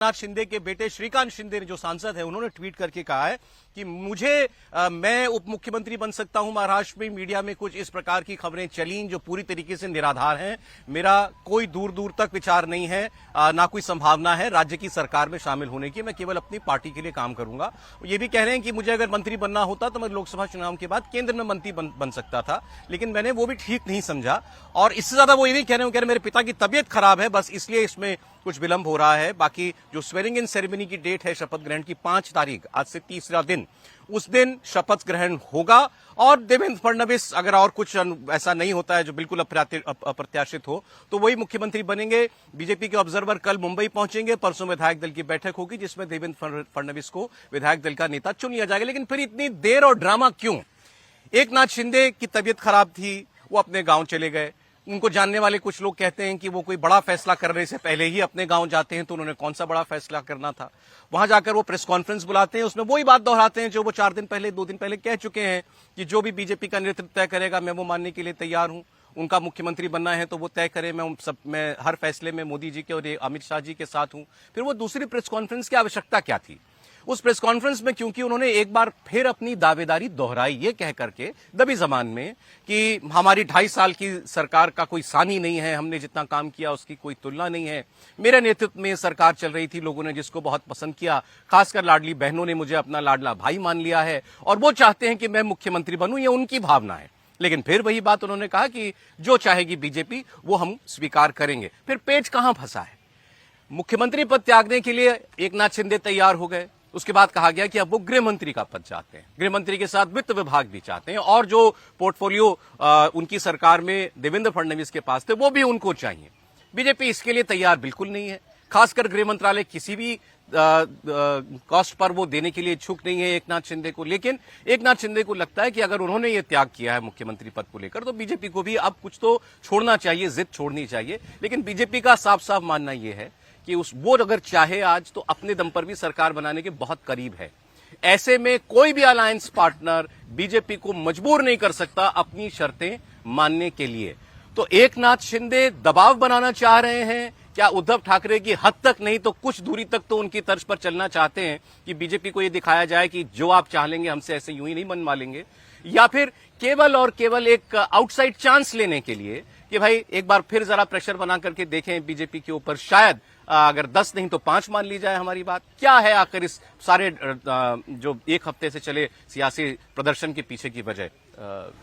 एकनाथ शिंदे के बेटे श्रीकांत शिंदे जो सांसद है उन्होंने ट्वीट करके कहा है कि मैं उप मुख्यमंत्री बन सकता हूं महाराष्ट्र में। मीडिया में कुछ इस प्रकार की खबरें चलीं जो पूरी तरीके से निराधार हैं। मेरा कोई दूर दूर तक विचार नहीं है, ना कोई संभावना है राज्य की सरकार में शामिल होने की। मैं केवल अपनी पार्टी के लिए काम करूंगा। ये भी कह रहे हैं कि मुझे अगर मंत्री बनना होता तो मैं लोकसभा चुनाव के बाद केंद्र में मंत्री बन सकता था, लेकिन मैंने वो भी ठीक नहीं समझा। और इससे ज्यादा वो ये भी कह रहे हैं मेरे पिता की तबीयत खराब है, बस इसलिए इसमें कुछ विलंब हो रहा है। बाकी जो स्वेरिंग इन सेरेमनी की डेट है शपथ ग्रहण की 5 तारीख, आज से तीसरा दिन, उस दिन शपथ ग्रहण होगा। और देवेंद्र फडणवीस अगर और कुछ ऐसा नहीं होता है जो बिल्कुल अप्रत्याशित हो तो वही मुख्यमंत्री बनेंगे। बीजेपी के ऑब्जर्वर कल मुंबई पहुंचेंगे, परसों विधायक दल की बैठक होगी जिसमें देवेंद्र फडणवीस को विधायक दल का नेता चुन लिया जाएगा। लेकिन फिर इतनी देर और ड्रामा क्यों? एकनाथ शिंदे की तबीयत खराब थी, वो अपने गांव चले गए। उनको जानने वाले कुछ लोग कहते हैं कि वो कोई बड़ा फैसला करने से पहले ही अपने गांव जाते हैं, तो उन्होंने कौन सा बड़ा फैसला करना था। वहां जाकर वो प्रेस कॉन्फ्रेंस बुलाते हैं, उसमें वही बात दोहराते हैं जो वो 2 दिन पहले कह चुके हैं कि जो भी बीजेपी का नेतृत्व तय करेगा मैं वो मानने के लिए तैयार हूं। उनका मुख्यमंत्री बनना है तो वो तय करे, मैं हर फैसले में मोदी जी के और अमित शाह जी के साथ हूं। फिर वो दूसरी प्रेस कॉन्फ्रेंस की आवश्यकता क्या थी? उस प्रेस कॉन्फ्रेंस में क्योंकि उन्होंने एक बार फिर अपनी दावेदारी दोहराई, ये कह करके दबी जबान में कि हमारी 2.5 साल की सरकार का कोई सानी नहीं है, हमने जितना काम किया उसकी कोई तुलना नहीं है। मेरे नेतृत्व में सरकार चल रही थी, लोगों ने जिसको बहुत पसंद किया, खासकर लाडली बहनों ने मुझे अपना लाडला भाई मान लिया है और वो चाहते हैं कि मैं मुख्यमंत्री बनूं, ये उनकी भावना है। लेकिन फिर वही बात उन्होंने कहा कि जो चाहेगी बीजेपी वो हम स्वीकार करेंगे। फिर पेच कहां फंसा है? मुख्यमंत्री पद त्यागने के लिए एकनाथ शिंदे तैयार हो गए। उसके बाद कहा गया कि अब वो गृह मंत्री का पद चाहते हैं, गृह मंत्री के साथ वित्त विभाग भी चाहते हैं, और जो पोर्टफोलियो उनकी सरकार में देवेंद्र फडणवीस के पास थे वो भी उनको चाहिए। बीजेपी इसके लिए तैयार बिल्कुल नहीं है। खासकर गृह मंत्रालय किसी भी कॉस्ट पर वो देने के लिए इच्छुक नहीं है एकनाथ शिंदे को। लेकिन एकनाथ शिंदे को लगता है कि अगर उन्होंने ये त्याग किया है मुख्यमंत्री पद को लेकर तो बीजेपी को भी अब कुछ तो छोड़ना चाहिए, जिद छोड़नी चाहिए। लेकिन बीजेपी का साफ साफ मानना यह है कि वो अगर चाहे आज तो अपने दम पर भी सरकार बनाने के बहुत करीब है। ऐसे में कोई भी अलायंस पार्टनर बीजेपी को मजबूर नहीं कर सकता अपनी शर्तें मानने के लिए। तो एकनाथ शिंदे दबाव बनाना चाह रहे हैं क्या? उद्धव ठाकरे की हद तक नहीं तो कुछ दूरी तक तो उनकी तर्ज पर चलना चाहते हैं कि बीजेपी को यह दिखाया जाए कि जो आप चाह लेंगे हमसे ऐसे यूं ही नहीं मनवा लेंगे। या फिर केवल और केवल एक आउटसाइड चांस लेने के लिए कि भाई एक बार फिर जरा प्रेशर बना करके देखें बीजेपी के ऊपर, शायद अगर 10 नहीं तो 5 मान ली जाए हमारी बात। क्या है आखिर इस सारे जो एक हफ्ते से चले सियासी प्रदर्शन के पीछे की वजह?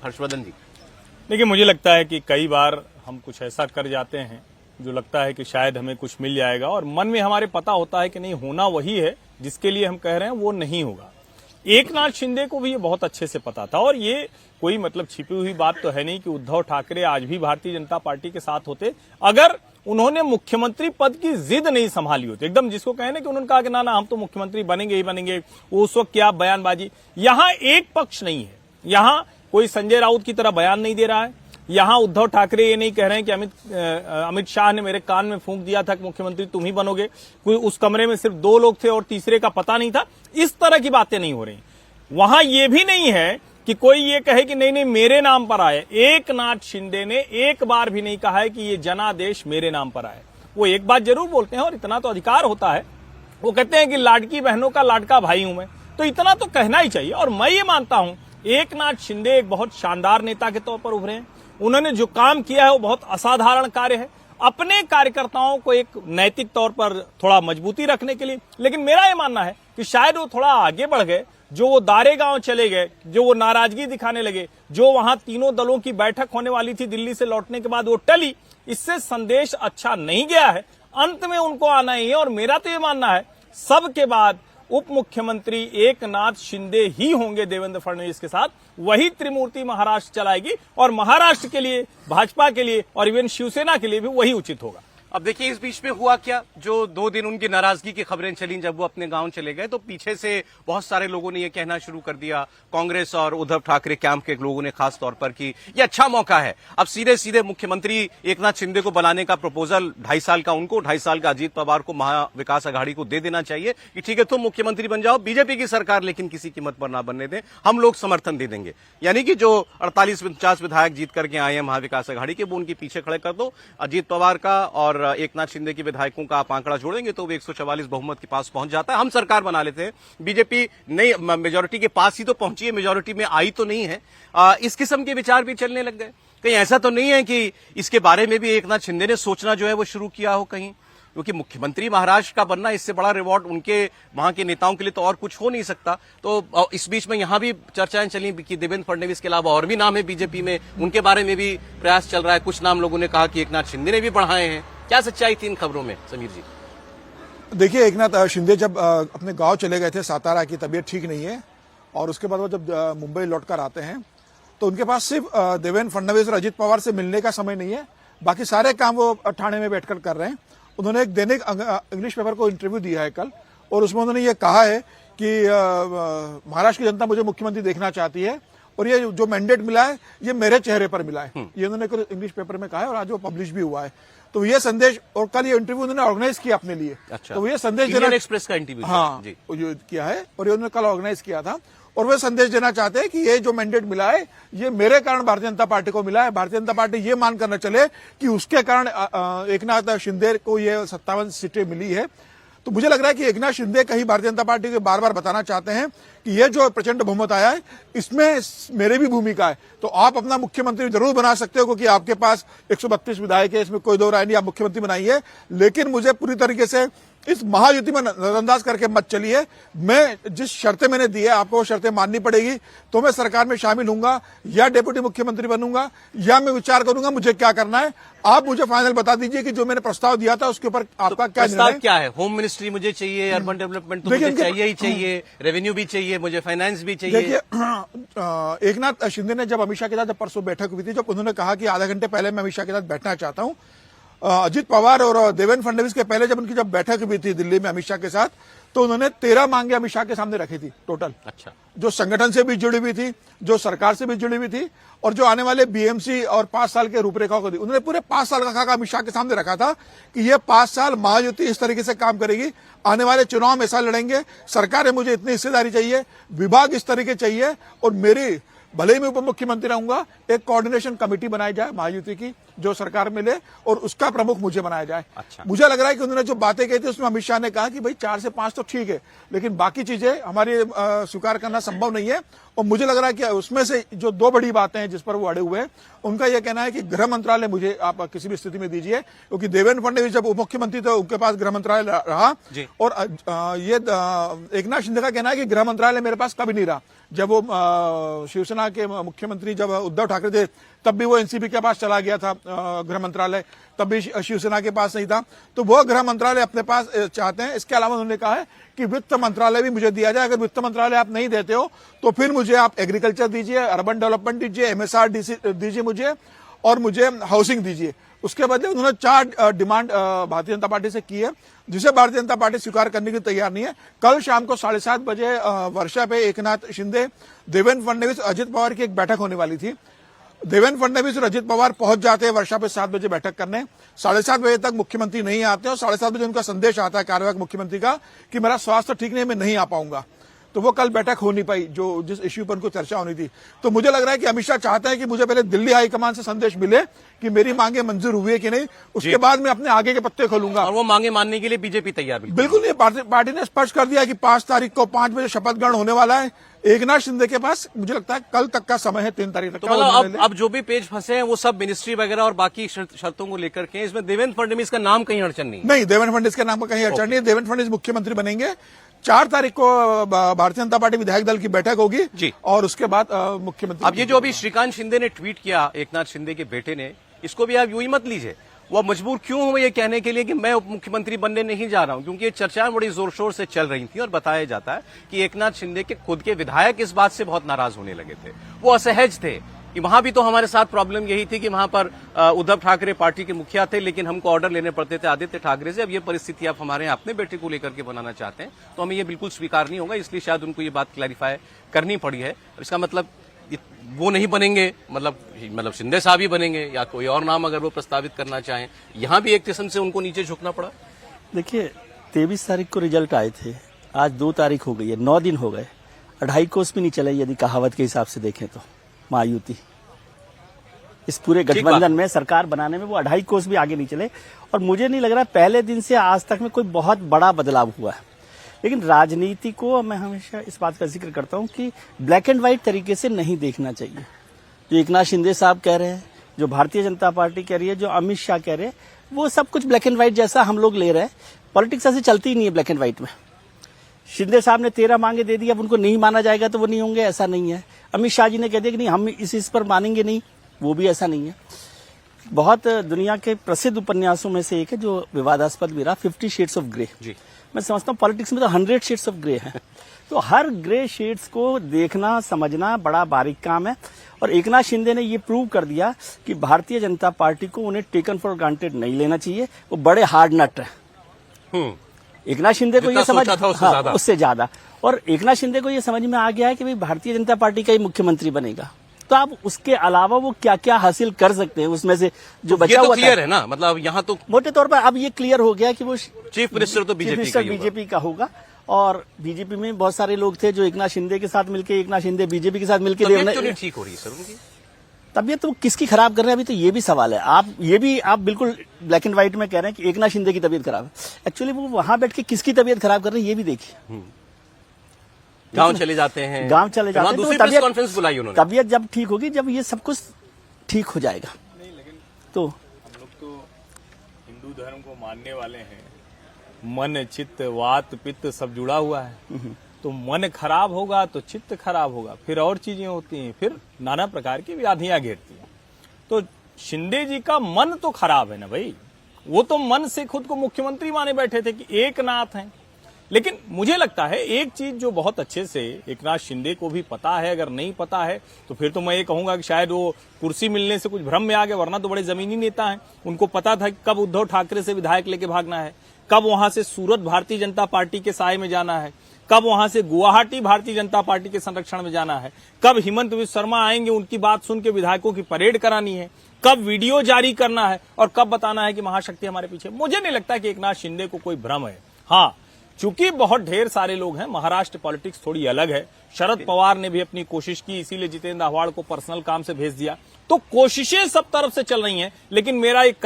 हर्षवर्धन जी, देखिए, मुझे लगता है कि कई बार हम कुछ ऐसा कर जाते हैं जो लगता है कि शायद हमें कुछ मिल जाएगा, और मन में हमारे पता होता है कि नहीं, होना वही है जिसके लिए हम कह रहे हैं वो नहीं होगा। एकनाथ शिंदे को भी ये बहुत अच्छे से पता था, और ये कोई मतलब छिपी हुई बात तो है नहीं कि उद्धव ठाकरे आज भी भारतीय जनता पार्टी के साथ होते अगर उन्होंने मुख्यमंत्री पद की जिद नहीं संभाली होती। एकदम जिसको कहे ना कि उन्होंने कहा कि ना हम तो मुख्यमंत्री बनेंगे ही बनेंगे, वो उस वक्त क्या बयानबाजी। यहां एक पक्ष नहीं है, यहां कोई संजय राउत की तरह बयान नहीं दे रहा है, यहां उद्धव ठाकरे ये नहीं कह रहे हैं कि अमित शाह ने मेरे कान में फूंक दिया था कि मुख्यमंत्री तुम ही बनोगे, कोई उस कमरे में सिर्फ 2 लोग थे और तीसरे का पता नहीं था। इस तरह की बातें नहीं हो रही। वहां ये भी नहीं है कि कोई ये कहे कि नहीं नहीं मेरे नाम पर आए। एकनाथ शिंदे ने एक बार भी नहीं कहा है कि ये जनादेश मेरे नाम पर आए। वो एक बात जरूर बोलते हैं, और इतना तो अधिकार होता है, वो कहते हैं कि लाडकी बहनों का लाडका भाई हूं मैं, तो इतना तो कहना ही चाहिए। और मैं ये मानता हूं एकनाथ शिंदे एक बहुत शानदार नेता के तौर पर उभरे हैं। उन्होंने जो काम किया है वो बहुत असाधारण कार्य है, अपने कार्यकर्ताओं को एक नैतिक तौर पर थोड़ा मजबूती रखने के लिए। लेकिन मेरा ये मानना है कि शायद वो थोड़ा आगे बढ़ गए, जो वो दारेगांव चले गए, जो वो नाराजगी दिखाने लगे, जो वहां तीनों दलों की बैठक होने वाली थी दिल्ली से लौटने के बाद वो टली, इससे संदेश अच्छा नहीं गया है। अंत में उनको आना ही है, और मेरा तो ये मानना है सबके बाद उप मुख्यमंत्री एकनाथ शिंदे ही होंगे देवेंद्र फडणवीस के साथ। वही त्रिमूर्ति महाराष्ट्र चलाएगी, और महाराष्ट्र के लिए, भाजपा के लिए और इवन शिवसेना के लिए भी वही उचित होगा। अब देखिए इस बीच में हुआ क्या, जो 2 दिन उनकी नाराजगी की खबरें चली जब वो अपने गांव चले गए, तो पीछे से बहुत सारे लोगों ने ये कहना शुरू कर दिया, कांग्रेस और उद्धव ठाकरे कैंप के लोगों ने खास तौर पर, कि ये अच्छा मौका है, अब सीधे सीधे मुख्यमंत्री एकनाथ शिंदे को बनाने का प्रपोजल 2.5 साल का उनको, 2.5 साल का अजीत पवार को महाविकास आघाड़ी को दे देना चाहिए कि ठीक है तुम मुख्यमंत्री बन जाओ, बीजेपी की सरकार लेकिन किसी कीमत पर ना बनने दें, हम लोग समर्थन दे देंगे। यानी कि जो 48-49 विधायक जीत करके आए हैं महाविकास आघाड़ी के, वो उनके पीछे खड़े कर दो, अजीत पवार का और अगर एकनाथ शिंदे के विधायकों का आप आंकड़ा जोड़ेंगे तो वो 144 बहुमत के पास पहुंच जाता है। हम सरकार बना लेते हैं, बीजेपी नहीं मेजोरिटी के पास ही तो पहुंची है, मेजोरिटी में आई तो नहीं है। इस किस्म के विचार भी चलने लग गए। कहीं ऐसा तो नहीं है कि इसके बारे में भी एकनाथ शिंदे ने सोचना जो है वो शुरू किया हो कहीं, क्योंकि मुख्यमंत्री महाराष्ट्र का बनना इससे बड़ा रिवॉर्ड उनके वहां के नेताओं के लिए तो और कुछ हो नहीं सकता। तो इस बीच में यहां भी चर्चाएं चली कि देवेंद्र फडणवीस के अलावा और भी नाम है बीजेपी में, उनके बारे में भी प्रयास चल रहा है। कुछ नाम लोगों ने कहा कि एकनाथ शिंदे ने भी बढ़ाए हैं। क्या सच्चाई थी इन खबरों में, समीर जी? देखिए, एकनाथ शिंदे जब अपने गांव चले गए थे, सातारा की तबीयत ठीक नहीं है, और उसके बाद वो जब मुंबई लौटकर आते हैं तो उनके पास सिर्फ देवेंद्र फडणवीस और अजित पवार से मिलने का समय नहीं है, बाकी सारे काम वो ठाणे में बैठकर कर रहे हैं। उन्होंने एक दैनिक इंग्लिश पेपर को इंटरव्यू दिया है कल, और उसमें उन्होंने ये कहा है कि महाराष्ट्र की जनता मुझे मुख्यमंत्री देखना चाहती है, और ये जो मैंडेट मिला है ये मेरे चेहरे पर मिला है, ये उन्होंने इंग्लिश पेपर में कहा है, और आज वो पब्लिश भी हुआ है। तो ये संदेश, और कल ये इंटरव्यू उन्होंने ऑर्गेनाइज किया अपने लिए। अच्छा। तो ये संदेश इंडियन एक्सप्रेस का इंटरव्यू, हाँ जी, ये किया है, और ये उन्होंने कल ऑर्गेनाइज किया था, और वे संदेश देना चाहते हैं कि ये जो मैंडेट मिला है ये मेरे कारण भारतीय जनता पार्टी को मिला है। भारतीय जनता पार्टी ये मान कर न चले कि उसके कारण एकनाथ शिंदे को ये 57 सीटें मिली है। तो मुझे लग रहा है कि एकनाथ शिंदे कहीं भारतीय जनता पार्टी को बार बार बताना चाहते हैं कि ये जो प्रचंड बहुमत आया है इसमें मेरी भी भूमिका है। तो आप अपना मुख्यमंत्री जरूर बना सकते हो, क्योंकि आपके पास 132 विधायक है, इसमें कोई दो राय नहीं, आप मुख्यमंत्री बनाइए, लेकिन मुझे पूरी तरीके से इस महायुति में नजरअंदाज करके मत चलिए। मैं जिस शर्तें मैंने दी है आपको वो शर्तें माननी पड़ेगी, तो मैं सरकार में शामिल होऊंगा, या डेप्यूटी मुख्यमंत्री बनूंगा, या मैं विचार करूंगा मुझे क्या करना है। आप मुझे फाइनल बता दीजिए कि जो मैंने प्रस्ताव दिया था उसके ऊपर आपका क्या प्रस्ताव क्या है? होम मिनिस्ट्री मुझे चाहिए, अर्बन डेवलपमेंट तो मुझे चाहिए ही चाहिए, रेवेन्यू भी चाहिए, मुझे फाइनेंस भी चाहिए। देखिए, एकनाथ शिंदे ने जब अमित शाह के साथ परसों बैठक हुई थी, जब उन्होंने कहा कि आधा घंटे पहले मैं अमित शाह के साथ बैठना चाहता हूं, अजित पवार और देवेंद्र फडणवीस के पहले जब उनकी जब बैठक हुई थी दिल्ली में अमित शाह के साथ, तो उन्होंने 13 मांगे अमित शाह के सामने रखी थी टोटल। अच्छा। जो संगठन से भी जुड़ी हुई थी, जो सरकार से भी जुड़ी हुई थी, और जो आने वाले बीएमसी और 5 साल के रूपरेखाओं को दी। उन्होंने पूरे 5 साल का खाका अमित शाह के सामने रखा था कि ये 5 साल महायुति इस तरीके से काम करेगी, आने वाले चुनाव में ऐसा लड़ेंगे, सरकार है मुझे इतनी हिस्सेदारी चाहिए, विभाग इस तरीके चाहिए, और मेरी भले ही मैं उप मुख्यमंत्री रहूंगा, एक कोऑर्डिनेशन कमेटी बनाई जाए महायुति की जो सरकार में ले, और उसका प्रमुख मुझे बनाया जाए। अच्छा। मुझे लग रहा है कि उन्होंने जो बातें कही थी उसमें अमित शाह ने कहा कि भाई 4 से 5 तो ठीक है, लेकिन बाकी चीजें हमारी स्वीकार करना संभव नहीं है। और मुझे लग रहा है कि उसमें से जो 2 बड़ी बातें हैं जिस पर वो अड़े हुए हैं, उनका यह कहना है कि गृह मंत्रालय मुझे आप किसी भी स्थिति में दीजिए, क्योंकि देवेंद्र फडणवीस जब उप मुख्यमंत्री थे उनके पास गृह मंत्रालय रहा, और ये एकनाथ शिंदे का कहना है कि गृह मंत्रालय मेरे पास कभी नहीं रहा। जब वो शिवसेना के मुख्यमंत्री जब उद्धव ठाकरे थे तब भी वो एनसीपी के पास चला गया था गृह मंत्रालय, तब भी शिवसेना के पास नहीं था। तो वो गृह मंत्रालय अपने पास चाहते हैं। इसके अलावा उन्होंने कहा है कि वित्त मंत्रालय भी मुझे दिया जाए, अगर वित्त मंत्रालय आप नहीं देते हो तो फिर मुझे आप एग्रीकल्चर दीजिए, अर्बन डेवलपमेंट दीजिए, एमएसआर दीजिए मुझे, और मुझे हाउसिंग दीजिए। उसके बदले उन्होंने 4 डिमांड भारतीय जनता पार्टी से की है, जिसे भारतीय जनता पार्टी स्वीकार करने की तैयार नहीं है। कल शाम को 7:30 बजे वर्षा पे एकनाथ शिंदे, देवेंद्र फडणवीस, अजित पवार की एक बैठक होने वाली थी। देवेंद्र फडणवीस और अजित पवार पहुंच जाते हैं वर्षा पे 7 बजे बैठक करने, 7:30 बजे तक मुख्यमंत्री नहीं आते, और 7:30 बजे उनका संदेश आता है कार्यवाहक मुख्यमंत्री का कि मेरा स्वास्थ्य ठीक नहीं, मैं नहीं आ पाऊंगा। तो वो कल बैठक हो नहीं पाई जो जिस इश्यू पर उनको चर्चा होनी थी। तो मुझे लग रहा है कि अमित शाह चाहते हैं कि मुझे पहले दिल्ली हाईकमान से संदेश मिले कि मेरी मांगे मंजूर हुई है कि नहीं, उसके बाद मैं अपने आगे के पत्ते खोलूंगा। और वो मांगे मानने के लिए बीजेपी तैयार बिल्कुल नहीं। पार्टी ने स्पष्ट कर दिया कि 5 तारीख को 5 बजे शपथ ग्रहण होने वाला है। एकनाथ शिंदे के पास मुझे लगता है कल तक का समय है, 3 तारीख तक। तो मतलब अब जो भी पेज फंसे हैं वो सब मिनिस्ट्री वगैरह और बाकी शर्तों को लेकर के, इसमें देवेंद्र फडणवीस का नाम कहीं अड़चन नहीं। देवेंद्र फडणवीस के नाम का कहीं अड़चन नहीं है। देवेंद्र फडणवीस मुख्यमंत्री बनेंगे। 4 तारीख को भारतीय जनता पार्टी विधायक दल की बैठक होगी जी, और उसके बाद मुख्यमंत्री। अब ये जो अभी श्रीकांत शिंदे ने ट्वीट किया एकनाथ शिंदे के बेटे ने, इसको भी आप यूं ही मत लीजिए। वो मजबूर क्यों हुए ये कहने के लिए कि मैं उप मुख्यमंत्री बनने नहीं जा रहा हूं, क्योंकि ये चर्चाएं बड़ी जोर शोर से चल रही थी, और बताया जाता है कि एकनाथ शिंदे के खुद के विधायक इस बात से बहुत नाराज होने लगे थे। वो असहज थे कि वहां भी तो हमारे साथ प्रॉब्लम यही थी कि वहां पर उद्धव ठाकरे पार्टी के मुखिया थे, लेकिन हमको ऑर्डर लेने पड़ते थे आदित्य ठाकरे से। अब ये परिस्थिति आप हमारे यहाँ अपने बेटे को लेकर के बनाना चाहते हैं, तो हमें ये बिल्कुल स्वीकार नहीं होगा, इसलिए शायद उनको ये बात क्लैरिफाई करनी पड़ी है। इसका मतलब वो नहीं बनेंगे, मतलब शिंदे साहब ही बनेंगे, या कोई और नाम अगर वो प्रस्तावित करना चाहें। यहाँ भी एक किस्म से उनको नीचे झुकना पड़ा। देखिए, 23 तारीख को रिजल्ट आए थे, आज 2 तारीख हो गई है, 9 दिन हो गए, 2.5 कोस भी नहीं चले यदि कहावत के हिसाब से देखें तो महायुति। इस पूरे गठबंधन में सरकार बनाने में वो 2.5 कोस भी आगे नहीं चले। और मुझे नहीं लग रहा पहले दिन से आज तक में कोई बहुत बड़ा बदलाव हुआ है। लेकिन राजनीति को मैं हमेशा इस बात का जिक्र करता हूं कि ब्लैक एंड व्हाइट तरीके से नहीं देखना चाहिए। जो एकनाथ शिंदे साहब कह रहे हैं, जो भारतीय जनता पार्टी कह रही है, जो अमित शाह कह रहे हैं, वो सब कुछ ब्लैक एंड व्हाइट जैसा हम लोग ले रहे हैं। पॉलिटिक्स ऐसे चलती ही नहीं है ब्लैक एंड व्हाइट में। शिंदे साहब ने 13 मांगे दे दी, अब उनको नहीं माना जाएगा तो वो नहीं होंगे, ऐसा नहीं है। अमित शाह जी ने कह दिया कि नहीं हम इस पर मानेंगे नहीं, वो भी ऐसा नहीं है। बहुत दुनिया के प्रसिद्ध उपन्यासों में से एक है जो विवादास्पद भी रहा, 50 शेड्स ऑफ ग्रे। मैं समझता हूँ पॉलिटिक्स में तो 100 शेड्स ऑफ ग्रे है। तो हर ग्रे शेड्स को देखना समझना बड़ा बारीक काम है। और एकनाथ शिंदे ने ये प्रूव कर दिया कि भारतीय जनता पार्टी को उन्हें टेकन फॉर ग्रांटेड नहीं लेना चाहिए। वो बड़े हार्ड नट है। एकनाथ शिंदे को ये समझ उससे ज्यादा। और एकनाथ शिंदे को ये समझ में आ गया है कि भाई भारतीय जनता पार्टी का ही मुख्यमंत्री बनेगा, तो आप उसके अलावा वो क्या क्या हासिल कर सकते हैं उसमें से जो बचा हुआ क्लियर है ना, मतलब यहाँ तो मोटे तौर पर अब ये क्लियर हो गया कि वो चीफ मिनिस्टर तो बीजेपी का होगा। और बीजेपी में बहुत सारे लोग थे जो एकनाथ शिंदे के साथ मिलके, एकनाथ शिंदे बीजेपी के साथ मिलके ठीक हो रही है सर उनकी तबियत तो किसकी खराब कर रहे हैं अभी तो ये भी सवाल है। आप बिल्कुल ब्लैक एंड व्हाइट में कह रहे हैं कि एकनाथ शिंदे की तबियत खराब है। एक्चुअली वो वहां बैठ के किसकी तबियत खराब कर रहे हैं ये भी देखिए। गांव चले जाते हैं, तो प्रेस कॉन्फ्रेंस बुलाई उन्होंने। तबियत जब ठीक होगी, जब ये सब कुछ ठीक हो जाएगा। तो हम लोग तो हिंदू धर्म को मानने वाले हैं। मन चित्त वात पित्त सब जुड़ा हुआ है। तो मन खराब होगा तो चित्त खराब होगा, फिर और चीजें होती हैं, फिर नाना प्रकार की व्याधियां घेरती हैं। तो शिंदे जी का मन तो खराब है ना भाई। वो तो मन से खुद को मुख्यमंत्री माने बैठे थे कि एक नाथ हैं। लेकिन मुझे लगता है एक चीज जो बहुत अच्छे से एकनाथ शिंदे को भी पता है, अगर नहीं पता है तो फिर तो मैं ये कहूंगा कि शायद वो कुर्सी मिलने से कुछ भ्रम में आ गए, वरना तो बड़े जमीनी नेता हैं। उनको पता था कि कब उद्धव ठाकरे से विधायक लेके भागना है, कब वहां से सूरत भारतीय जनता पार्टी के साए में जाना है, कब वहां से गुवाहाटी भारतीय जनता पार्टी के संरक्षण में जाना है, कब हिमंत विश्व शर्मा आएंगे उनकी बात सुन के विधायकों की परेड करानी है, कब वीडियो जारी करना है और कब बताना है कि महाशक्ति हमारे पीछे। मुझे नहीं लगता कि एकनाथ शिंदे को कोई भ्रम है। हाँ, चूंकि बहुत ढेर सारे लोग हैं, महाराष्ट्र पॉलिटिक्स थोड़ी अलग है। शरद पवार ने भी अपनी कोशिश की, इसीलिए जितेंद्र आव्हाड को पर्सनल काम से भेज दिया। तो कोशिशें सब तरफ से चल रही हैं। लेकिन मेरा एक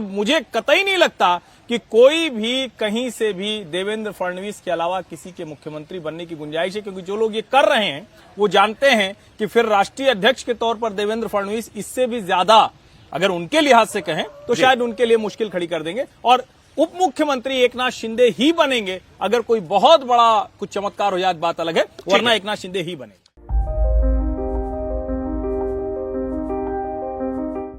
मुझे कतई नहीं लगता कि कोई भी कहीं से भी देवेंद्र फडणवीस के अलावा किसी के मुख्यमंत्री बनने की गुंजाइश है, क्योंकि जो लोग ये कर रहे हैं वो जानते हैं कि फिर राष्ट्रीय अध्यक्ष के तौर पर देवेंद्र फडणवीस इससे भी ज्यादा, अगर उनके लिहाज से कहें तो शायद उनके लिए मुश्किल खड़ी कर देंगे और उप मुख्यमंत्री एकनाथ शिंदे ही बनेंगे। अगर कोई बहुत बड़ा कुछ चमत्कार हो जाए बात अलग है, वरना एकनाथ शिंदे ही बनेंगे।